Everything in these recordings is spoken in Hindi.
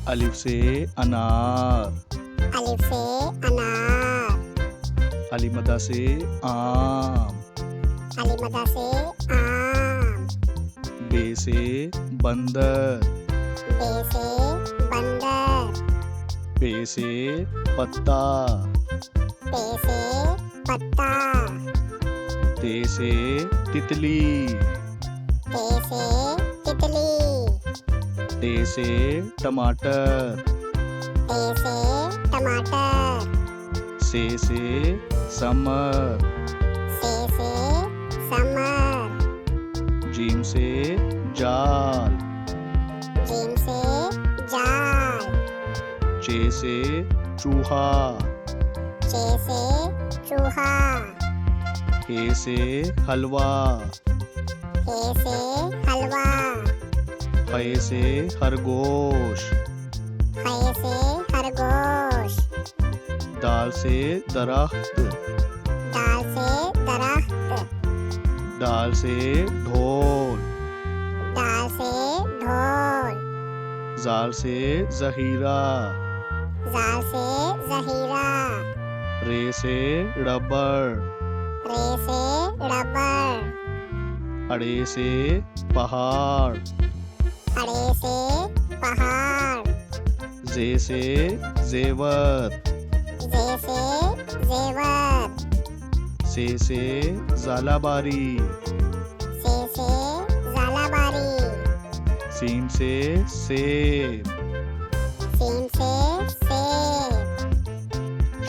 अलिफ से अनार। अलिफ से अनार। अलीमदा से आम। अलीमदा से आम। बे से बंदर। बे से बंदर। पे से पत्ता। पे से पत्ता। ते से तितली। ते से तितली। टे से टमाटर। ते से टमाटर। से समर। से समर। जीम से जाल। जीम से जाल। चे से चूहा। चे से चूहा। हे से हलवा। हे से हलवा। खे से खरगोश। खे से खरगोश। दाल से दरख्त। दाल से दरख्त। दाल से ढोल। दाल से ढोल। जाल से जहीरा। जाल से जहीरा। रे से रबड़। रे से रबड़। अड़े से पहाड़। अड़े से पहाड़। जे से जेवर। जे से जेवर। से जालाबारी। से जालाबारी। सीन से सेब। सीन से सेब।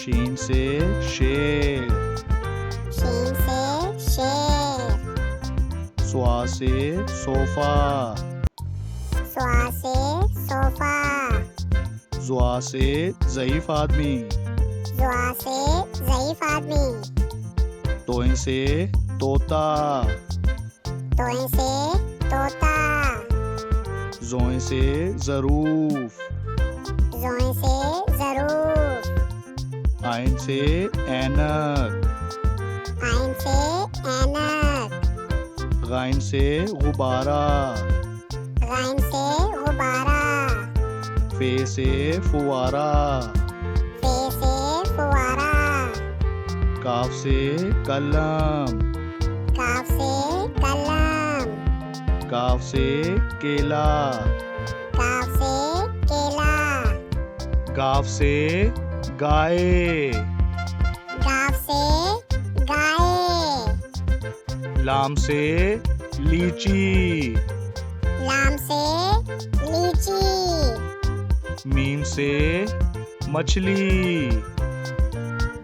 शीन से शेर। शीन से शेर। स्वा से सोफा। स्वा से सोफा। जुआ से ज़ईफ आदमी। जुआ से ज़ईफ आदमी। तोय से तोता। तोय से तोता। जोय से ज़रूफ। जोय से ज़रूफ। आइन से ऐनक। आइन से ऐनक। गाइन से गुब्बारा। गाइन से गुब्बारा। फे से फुवारा। फे से फुवारा। काफ से कलम। काफ से कलम। काफ से केला। काफ से केला। गाफ से गाय। गाफ से गाय। लाम से लीची। लाम से लीची। मीम से मछली।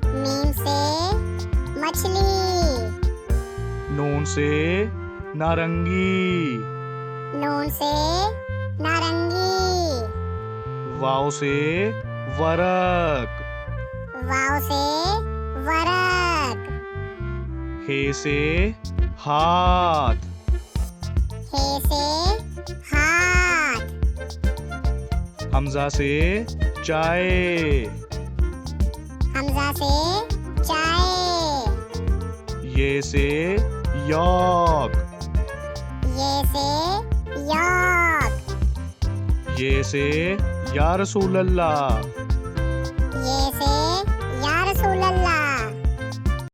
मीम से मछली। नून से नारंगी। नून से नारंगी। वाव से वरक। वाव से वरक। हे से हाथ। हे से हाथ। हमजा से चाय। हमजा से चाय। ये से यॉक। ये से यॉक। ये से या रसूल अल्लाह।